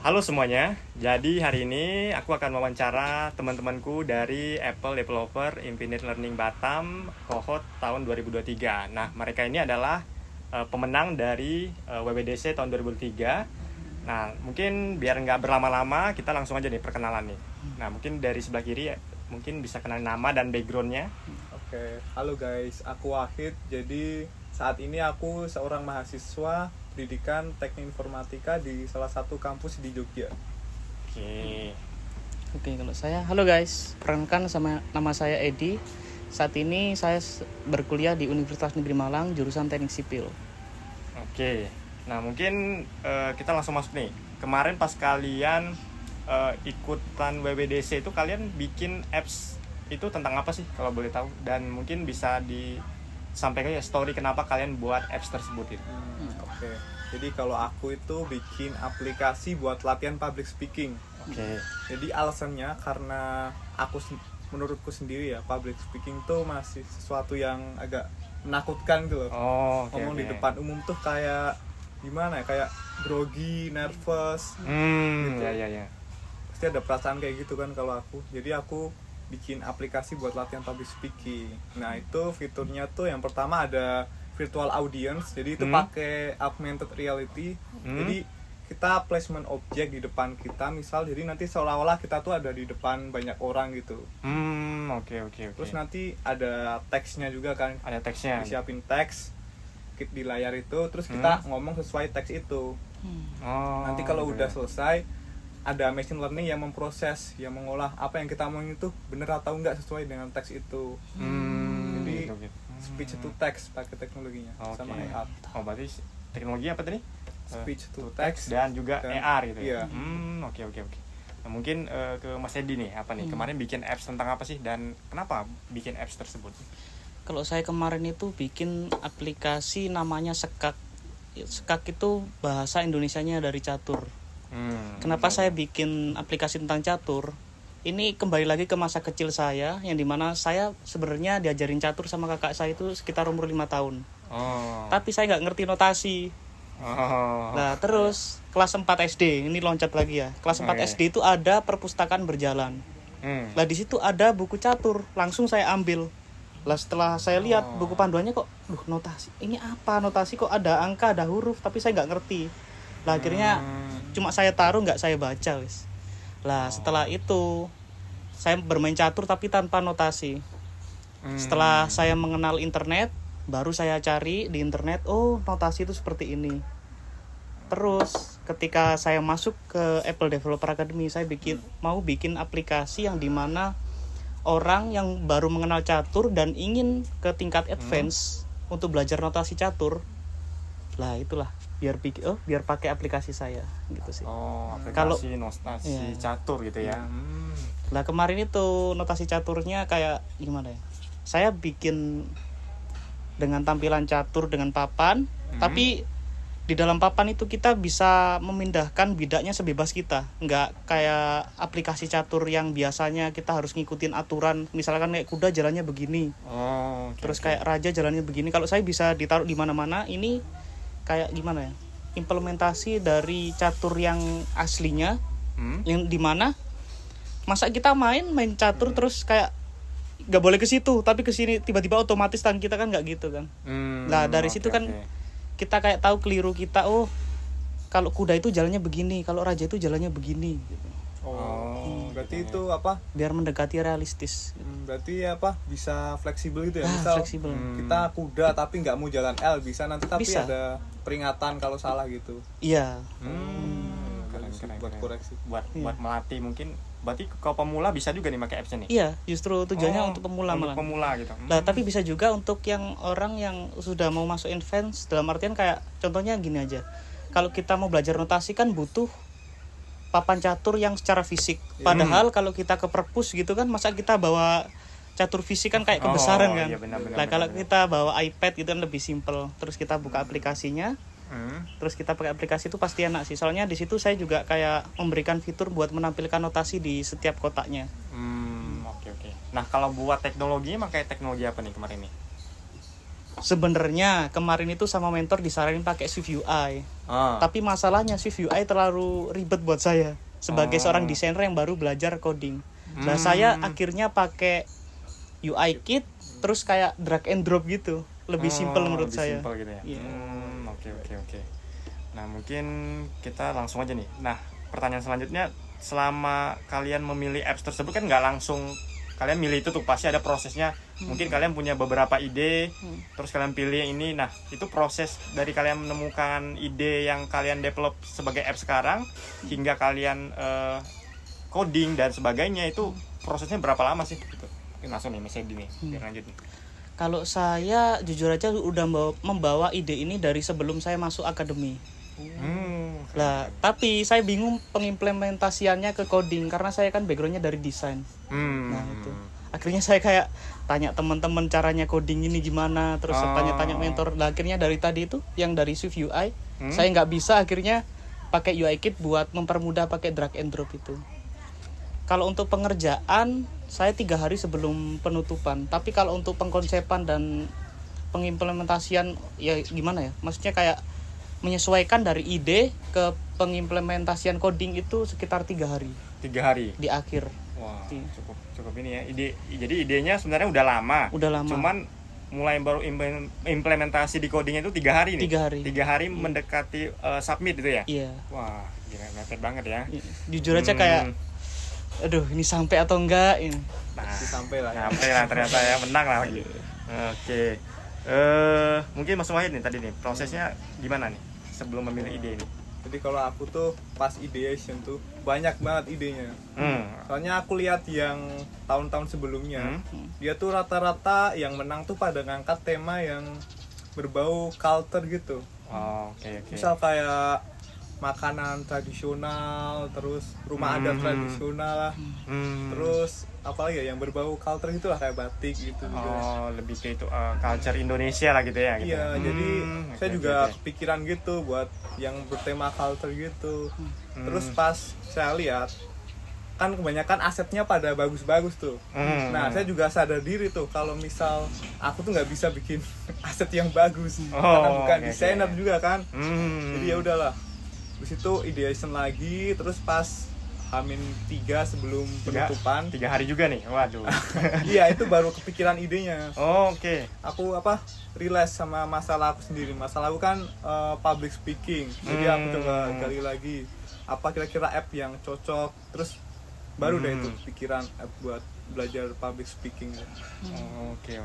Halo semuanya, jadi hari ini aku akan wawancara teman-temanku dari Apple Developer Infinite Learning Batam cohort tahun 2023. Nah, mereka ini adalah pemenang dari WWDC tahun 2003. Nah, mungkin biar nggak berlama-lama, kita langsung aja nih perkenalan nih. Nah, mungkin dari sebelah kiri mungkin bisa kenal nama dan backgroundnya. Oke, halo guys, aku Wahid. Jadi saat ini aku seorang mahasiswa pendidikan teknik informatika di salah satu kampus di Jogja. Oke, kalau saya, halo guys, perkenalkan nama saya Edi. Saat ini saya berkuliah di Universitas Negeri Malang, jurusan Teknik Sipil. Oke, nah mungkin kita langsung masuk nih. Kemarin pas kalian ikutan WWDC itu kalian bikin apps itu tentang apa sih kalau boleh tahu? Dan mungkin bisa disampaikan ya story kenapa kalian buat apps tersebut itu. Oke, jadi kalau aku itu bikin aplikasi buat latihan public speaking. Oke. Jadi alasannya karena menurutku sendiri ya, public speaking tuh masih sesuatu yang agak menakutkan gitu loh. Ngomong di depan umum tuh kayak gimana ya, kayak grogi, nervous gitu. Ya. Pasti ada perasaan kayak gitu kan kalau aku. Jadi aku bikin aplikasi buat latihan public speaking. Nah, itu fiturnya tuh yang pertama ada virtual audience. Jadi itu pakai augmented reality. Jadi kita placement objek di depan kita, misal jadi nanti seolah-olah kita tuh ada di depan banyak orang gitu. Oke. Terus nanti ada teksnya juga kan. Ada teksnya. Disiapin teks di layar itu, terus kita ngomong sesuai teks itu. Nanti kalau udah selesai, ada machine learning yang memproses, yang mengolah apa yang kita omongin itu bener atau enggak sesuai dengan teks itu. Jadi gitu. speech to text pakai teknologinya sama AR. Berarti teknologi apa tadi? Speech to text dan juga AR gitu ya. Iya. Oke. Nah, mungkin ke Mas Edi nih, apa nih? Kemarin bikin apps tentang apa sih dan kenapa bikin apps tersebut? Kalau saya kemarin itu bikin aplikasi namanya Sekak. Sekak itu bahasa Indonesianya dari catur. Kenapa saya bikin aplikasi tentang catur? Ini kembali lagi ke masa kecil saya, yang dimana saya sebenarnya diajarin catur sama kakak saya itu sekitar umur 5 tahun. Tapi saya nggak ngerti notasi. Nah, terus kelas 4 SD, ini loncat lagi ya. Kelas 4 SD itu ada perpustakaan berjalan. Nah, di situ ada buku catur, langsung saya ambil. Lah, setelah saya lihat buku panduannya kok, notasi. Ini apa notasi, kok ada angka, ada huruf, tapi saya nggak ngerti. Lah, akhirnya cuma saya taruh, nggak saya baca, wis. Lah, setelah itu saya bermain catur tapi tanpa notasi. Setelah saya mengenal internet, baru saya cari di internet, notasi itu seperti ini. Terus ketika saya masuk ke Apple Developer Academy, saya mau bikin aplikasi yang dimana orang yang baru mengenal catur dan ingin ke tingkat advance untuk belajar notasi catur. Lah, itulah biar pakai aplikasi saya gitu sih. Aplikasi notasi catur gitu ya. Lah, kemarin itu notasi caturnya kayak gimana ya? Saya bikin dengan tampilan catur dengan papan, tapi di dalam papan itu kita bisa memindahkan bidaknya sebebas kita. Nggak kayak aplikasi catur yang biasanya kita harus ngikutin aturan. Misalkan kayak kuda jalannya begini. Terus kayak raja jalannya begini. Kalau saya bisa ditaruh di mana-mana, ini kayak gimana ya? Implementasi dari catur yang aslinya, yang dimana masa kita main catur terus kayak nggak boleh ke situ tapi ke sini tiba-tiba otomatis tangan kita kan nggak gitu kan. Nah, dari situ kan kita kayak tahu keliru kita. Kalau kuda itu jalannya begini, kalau raja itu jalannya begini gitu. Berarti itu apa? Biar mendekati realistis. Berarti bisa fleksibel gitu ya. Misal fleksibel. Kita kuda tapi nggak mau jalan L bisa nanti, tapi bisa. ada peringatan kalau salah gitu. Iya. Keren. Buat koreksi. Buat melatih mungkin. Berarti kalau pemula bisa juga nih pakai apps-nya nih? Iya, justru tujuannya untuk pemula malah. Untuk pemula gitu. Nah, tapi bisa juga untuk yang orang yang sudah mau masuk advance, dalam artian kayak contohnya gini aja. Kalau kita mau belajar notasi kan butuh papan catur yang secara fisik. Padahal kalau kita ke perpus gitu kan, masa kita bawa catur fisik kan kayak kebesaran kan. Iya, benar, kalau kita bawa iPad itu kan lebih simple. Terus kita buka aplikasinya. Terus kita pakai aplikasi itu pasti enak sih. Soalnya di situ saya juga kayak memberikan fitur buat menampilkan notasi di setiap kotaknya. Oke. Nah, kalau buat teknologinya pakai teknologi apa nih kemarin nih? Sebenarnya kemarin itu sama mentor disaranin pakai Swift UI. Tapi masalahnya Swift UI terlalu ribet buat saya sebagai seorang desainer yang baru belajar coding. Nah, saya akhirnya pakai UI kit terus kayak drag and drop gitu. Lebih simpel menurut lebih saya. Simpel gitu ya. Yeah. Oke. Nah, mungkin kita langsung aja nih. Nah, pertanyaan selanjutnya, selama kalian memilih apps tersebut kan nggak langsung kalian milih itu tuh, pasti ada prosesnya. Mungkin kalian punya beberapa ide, terus kalian pilih ini. Nah, itu proses dari kalian menemukan ide yang kalian develop sebagai app sekarang hingga kalian coding dan sebagainya, itu prosesnya berapa lama sih? Gitu. Mungkin langsung nih, Mas Edi nih, biar lanjut nih. Kalau saya jujur aja udah membawa ide ini dari sebelum saya masuk akademi. Lah, tapi saya bingung pengimplementasiannya ke coding karena saya kan backgroundnya dari desain. Nah, itu. Akhirnya saya kayak tanya teman-teman caranya coding ini gimana, terus tanya-tanya mentor. Lah, akhirnya dari tadi itu yang dari Swift UI, saya nggak bisa, akhirnya pakai UI kit buat mempermudah pakai drag and drop itu. Kalau untuk pengerjaan saya 3 hari sebelum penutupan. Tapi kalau untuk pengkonsepan dan pengimplementasian ya gimana ya? Maksudnya kayak menyesuaikan dari ide ke pengimplementasian coding itu sekitar 3 hari. 3 hari Di akhir. Wah, cukup ini ya. Jadi idenya sebenarnya udah lama. Cuman mulai baru implementasi di codingnya itu 3 hari nih. 3 hari. 3 hari mendekati submit itu ya. Iya. Wah, gila, mepet banget ya. Jujur aja kayak aduh, ini sampai atau enggak ini. Nah, sampai lah ternyata ya, menang lah lagi. Oke. Mungkin Mas Wahid nih tadi nih, prosesnya gimana nih sebelum memilih ide ini? Jadi kalau aku tuh pas ideation tuh banyak banget idenya. Soalnya aku lihat yang tahun-tahun sebelumnya, dia tuh rata-rata yang menang tuh pada ngangkat tema yang berbau culture gitu. Oke. Misal kayak makanan tradisional, terus rumah adat tradisional lah, terus apalagi ya yang berbau culture gitu lah, kayak batik gitu juga. Lebih ke itu culture Indonesia lah gitu ya. Gitu. Iya, jadi saya juga kepikiran gitu buat yang bertema culture gitu. Terus pas saya lihat kan kebanyakan asetnya pada bagus-bagus tuh. Nah, saya juga sadar diri tuh kalau misal aku tuh nggak bisa bikin aset yang bagus karena bukan desainer juga kan. Jadi ya udahlah. Terus itu ideation lagi, terus pas H-3 sebelum penutupan. 3 hari juga nih, waduh. Iya, itu baru kepikiran idenya. Oke. Aku realize sama masalah aku sendiri. Masalah aku kan public speaking. Jadi aku coba gali lagi apa kira-kira app yang cocok. Terus baru deh itu pikiran app buat belajar public speaking. Oke.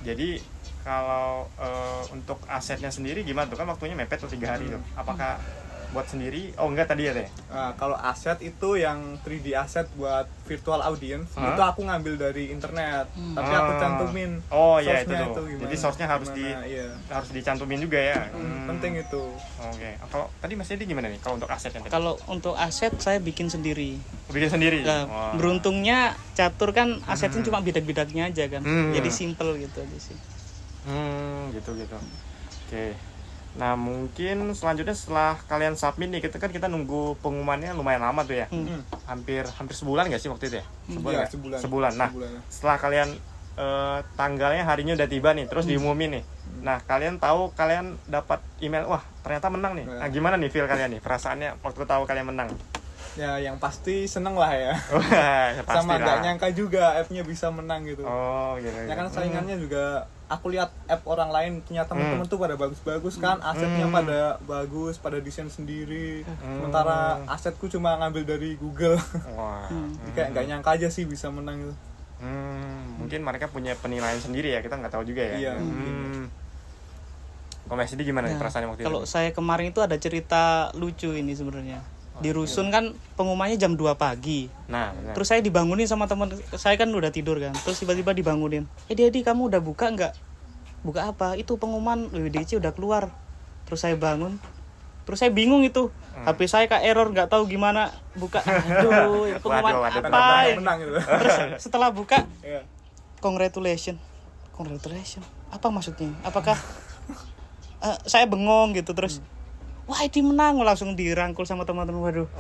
Jadi kalau untuk asetnya sendiri gimana tuh? Kan waktunya mepet tuh 3 hari tuh. Apakah buat sendiri? Oh enggak tadi ya teh. Kalau aset itu yang 3D aset buat virtual audience, itu aku ngambil dari internet. Tapi aku cantumin iya itu tuh. Jadi source-nya harus harus dicantumin juga ya. Penting itu. Oke. Kalau tadi Mas Edi gimana nih kalau untuk asetnya tadi? Kalau untuk aset saya bikin sendiri. Bikin sendiri. Nah, beruntungnya catur kan asetnya cuma bidak-bidaknya aja kan. Jadi simple gitu aja sih. Gitu. Oke. Nah, mungkin selanjutnya setelah kalian submit nih, kita nunggu pengumumannya lumayan lama tuh ya. Hampir sebulan nggak sih waktu itu ya? Sebulan. Nah, setelah kalian tanggalnya harinya udah tiba nih, terus diumumin nih. Nah, kalian tahu kalian dapat email, wah ternyata menang nih. Nah, gimana nih feel kalian nih? Perasaannya waktu tahu kalian menang? Ya, yang pasti seneng lah ya. Pasti sama lah. gak nyangka juga app-nya bisa menang gitu. Gitu. Ya kan saingannya juga, aku lihat app orang lain punya teman-teman tuh pada bagus-bagus kan, asetnya pada bagus, pada desain sendiri. Sementara asetku cuma ngambil dari Google. Wah. Kayak nggak nyangka aja sih bisa menang gitu. Mungkin mereka punya penilaian sendiri ya, kita nggak tahu juga ya. Iya. Komisi di gimana nih perasaannya waktu itu? Kalau saya kemarin itu ada cerita lucu ini sebenarnya. Di rusun kan pengumumannya jam 2 pagi. Nah, benar. Terus saya dibangunin sama teman saya, kan udah tidur kan. Terus tiba-tiba dibangunin. Edi, kamu udah buka nggak? Buka apa? Itu pengumuman WDC udah keluar. Terus saya bangun. Terus saya bingung itu. HP saya kayak error, nggak tahu gimana buka. Aduh, pengumuman apa? Menang gitu. Terus setelah buka, congratulations. Apa maksudnya? Apakah saya bengong gitu terus? Wah, ini menang, langsung dirangkul sama teman-teman. Waduh.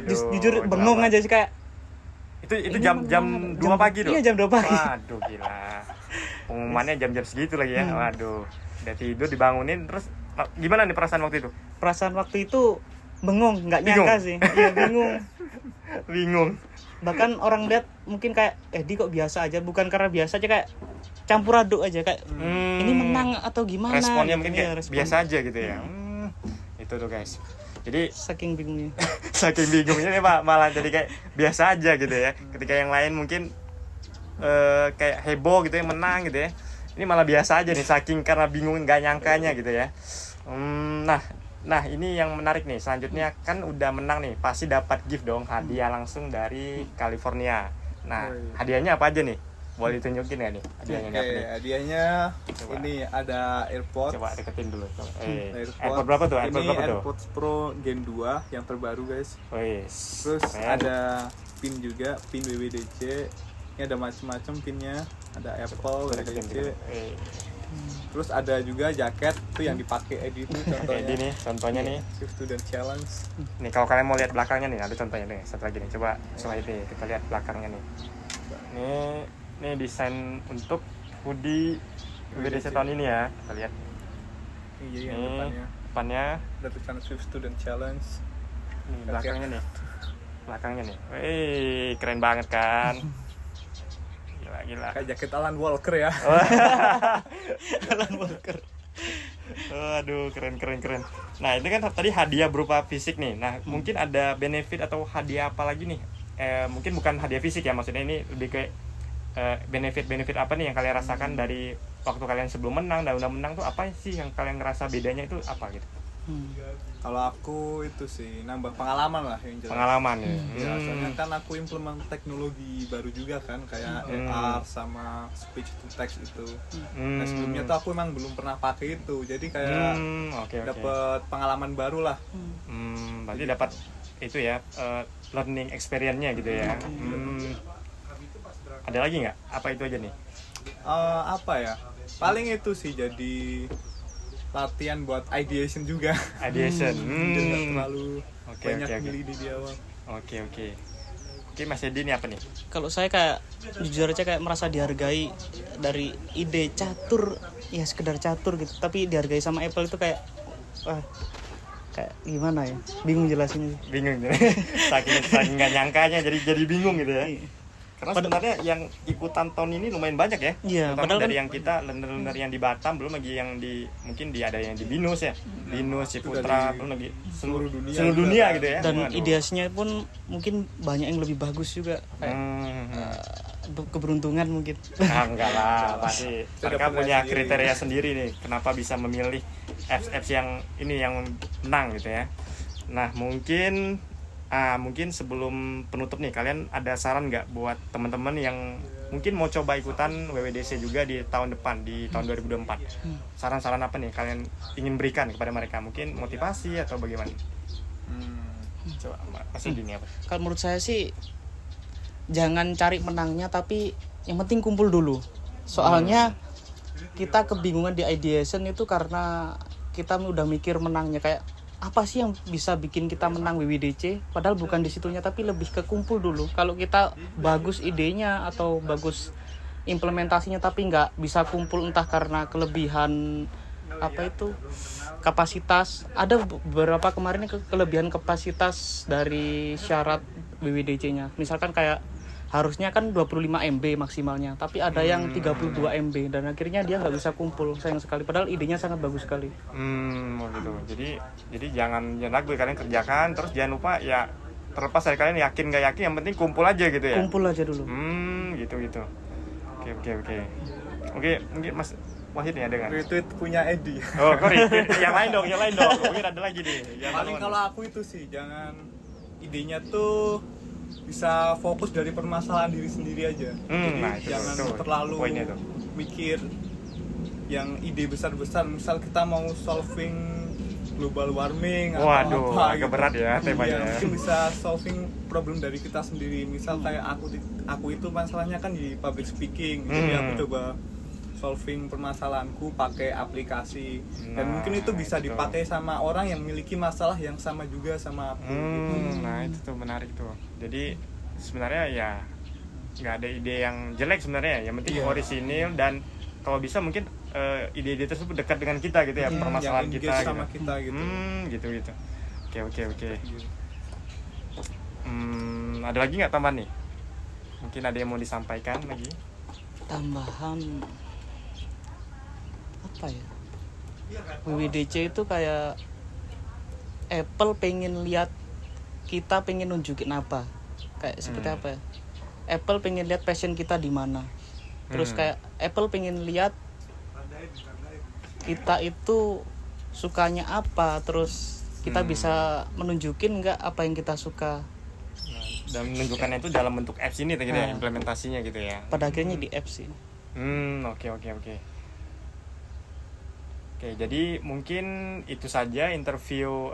Jujur bengong aja sih kayak. Itu jam 2 pagi tuh. Iya, jam 2 pagi. Waduh, gila. pengumumannya jam-jam segitu lagi ya. Waduh, udah tidur dibangunin, terus gimana nih perasaan waktu itu? Perasaan waktu itu bengong, nggak nyangka sih. Iya, bingung. Bingung. Bahkan orang lihat mungkin kayak di kok biasa aja, bukan karena biasa aja, kayak campur aduk aja, kayak ini menang atau gimana. Responnya gitu. mungkin kayak biasa aja gitu ya. Itu tuh guys. Jadi saking bingungnya. saking bingungnya nih Pak, malah jadi kayak biasa aja gitu ya. Ketika yang lain mungkin kayak heboh gitu ya, menang gitu ya. Ini malah biasa aja nih, saking karena bingung nggak nyangkanya gitu ya. Nah ini yang menarik nih, selanjutnya kan udah menang nih, pasti dapat gift dong, hadiah langsung dari California. Nah hadiahnya apa aja nih? Boleh ditunjukin nggak nih hadiahnya? Oke, hadiahnya coba. ini ada AirPods. Coba deketin dulu. AirPods berapa tuh? Ini berapa tuh? AirPods Pro Gen 2 yang terbaru guys. Terus keren. ada pin juga, pin WWDC. Ini ada macam-macam pinnya, ada Apple, WWDC. Terus ada juga jaket tuh yang dipakai Edi itu contohnya. Edi nih, contohnya nih. Swift Student Challenge. Nih kalau kalian mau lihat belakangnya nih, ada contohnya nih. Satu lagi nih, coba slide nih, kita lihat belakangnya nih. Nih desain untuk hoodie WWDC tahun ini ya. Kita lihat. Iya, yang Nih, depannya. ada tulisan Swift Student Challenge. Nih belakangnya nih. Belakangnya nih. Wih, keren banget kan. Gila. Kayak jaket Alan Walker ya. Alan Walker. Aduh, keren. Nah, itu kan tadi hadiah berupa fisik nih. Nah, mungkin ada benefit atau hadiah apa lagi nih? Mungkin bukan hadiah fisik ya, maksudnya ini lebih ke benefit apa nih yang kalian rasakan dari waktu kalian sebelum menang dan udah menang tuh apa sih yang kalian ngerasa bedanya itu apa gitu? Kalau aku itu sih nambah pengalaman lah yang jelas. Pengalaman ya. Ya, soalnya kan aku implement teknologi baru juga kan, kayak AR sama speech to text itu. Nah sebelumnya tuh aku emang belum pernah pakai itu, jadi kayak dapat pengalaman baru lah. Berarti dapat itu ya, learning experience-nya gitu ya. Ada lagi nggak? Apa itu aja nih? Apa ya? Paling itu sih jadi latihan buat ideation juga. Ideation. Jadi nggak terlalu banyak okay. milih di awal. Oke, Mas Edi ini apa nih? Kalau saya kayak jujur aja kayak merasa dihargai dari ide catur, ya sekedar catur gitu, tapi dihargai sama Apple itu kayak kayak gimana ya? Bingung jelasinnya. Bingung. saking nggak nyangkanya jadi bingung gitu ya. Karena sebenarnya yang ikutan tahun ini lumayan banyak ya. Iya, padahal dari yang kita learner yang di Batam, belum lagi yang di mungkin ada yang di Binus ya. Binus, Ciputra, belum lagi seluruh dunia gitu ya. Dan ideasinya pun mungkin banyak yang lebih bagus juga. Keberuntungan mungkin. Enggak lah, pasti mereka punya kriteria sendiri nih kenapa bisa memilih apps yang ini yang menang gitu ya. Nah, mungkin sebelum penutup nih, kalian ada saran nggak buat teman-teman yang mungkin mau coba ikutan WWDC juga di tahun depan, di tahun 2024? Saran-saran apa nih kalian ingin berikan kepada mereka? Mungkin motivasi atau bagaimana? Coba pasti gini apa? Kalau menurut saya sih jangan cari menangnya, tapi yang penting kumpul dulu. Soalnya kita kebingungan di ideation itu karena kita udah mikir menangnya, kayak apa sih yang bisa bikin kita menang WWDC, padahal bukan di situnya, tapi lebih ke kumpul dulu. Kalau kita bagus idenya atau bagus implementasinya tapi nggak bisa kumpul, entah karena kelebihan kapasitas, ada beberapa kemarin kelebihan kapasitas dari syarat WWDC-nya, misalkan kayak harusnya kan 25 MB maksimalnya, tapi ada yang 32 MB dan akhirnya dia nggak bisa kumpul, sayang sekali, padahal idenya sangat bagus sekali. Gitu. Jadi jangan ragu, kalian kerjakan, terus jangan lupa ya, terlepas dari kalian yakin nggak yakin, yang penting kumpul aja gitu ya. Kumpul aja dulu. Gitu. Oke, mungkin Mas Wahid nih ada nggak? Retweet punya Edi. Oh, yang lain dong. Mungkin ada lagi nih. Paling kalau aku itu sih jangan idenya tuh bisa fokus dari permasalahan diri sendiri aja. Jadi jangan terlalu mikir yang ide besar-besar. Misal kita mau solving global warming atau apa agak berat ya temanya. Mungkin bisa solving problem dari kita sendiri. Misal kayak aku itu masalahnya kan di public speaking. Jadi aku coba solving permasalahanku pakai aplikasi, dan mungkin itu bisa dipakai sama orang yang memiliki masalah yang sama juga sama aku. Nah itu tuh menarik tuh. Jadi sebenarnya ya nggak ada ide yang jelek sebenarnya, yang penting orisinil dan kalau bisa mungkin ide-ide tersebut dekat dengan kita gitu ya, permasalahan yang kita engage sama gitu. kita gitu. Gitu. Oke. Ada lagi nggak tambahan nih? Mungkin ada yang mau disampaikan lagi? Tambahan apa ya? WWDC itu kayak Apple pengen lihat, kita pengen nunjukin apa, kayak seperti apa ya? Apple pengen lihat passion kita di mana. Terus kayak Apple pengen lihat kita itu sukanya apa, terus kita bisa menunjukin nggak apa yang kita suka. Dan menunjukkannya itu dalam bentuk apps ini gitu ya, implementasinya gitu ya. Pada akhirnya di apps sih. Oke. Oke, jadi mungkin itu saja interview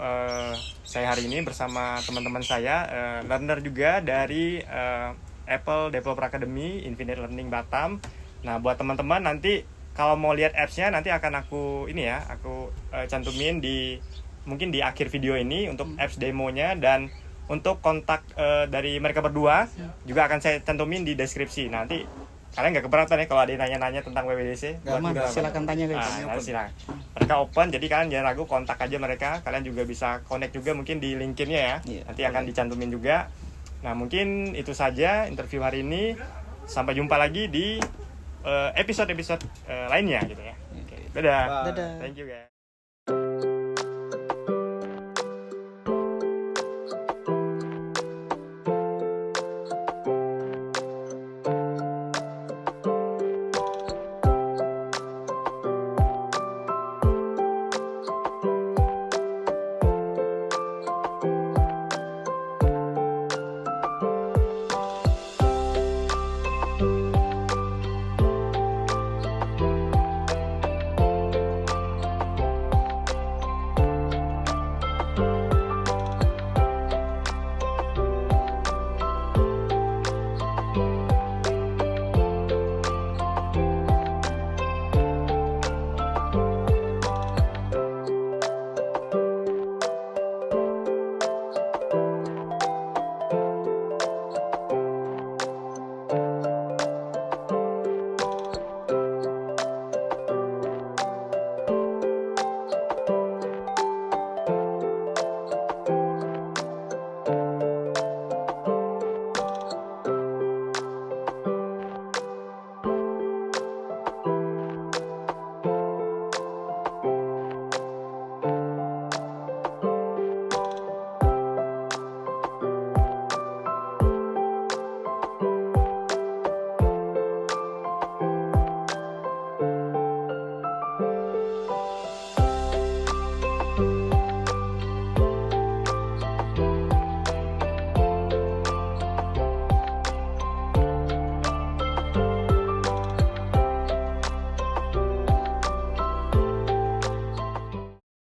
saya hari ini bersama teman-teman saya, learner juga dari Apple Developer Academy Infinite Learning Batam. Nah, buat teman-teman nanti kalau mau lihat apps-nya nanti akan aku cantumin mungkin di akhir video ini untuk apps demonya, dan untuk kontak dari mereka berdua juga akan saya cantumin di deskripsi. Nanti kalian nggak keberatan ya kalau ada yang nanya-nanya tentang WWDC? Silakan tanya guys. Silakan. Mereka open, jadi kalian jangan ragu, kontak aja mereka. Kalian juga bisa connect juga mungkin di LinkedIn-nya ya. Nanti akan dicantumin juga. Nah, mungkin itu saja interview hari ini. Sampai jumpa lagi di episode-episode lainnya gitu ya. Dadah. Dadah. Thank you guys.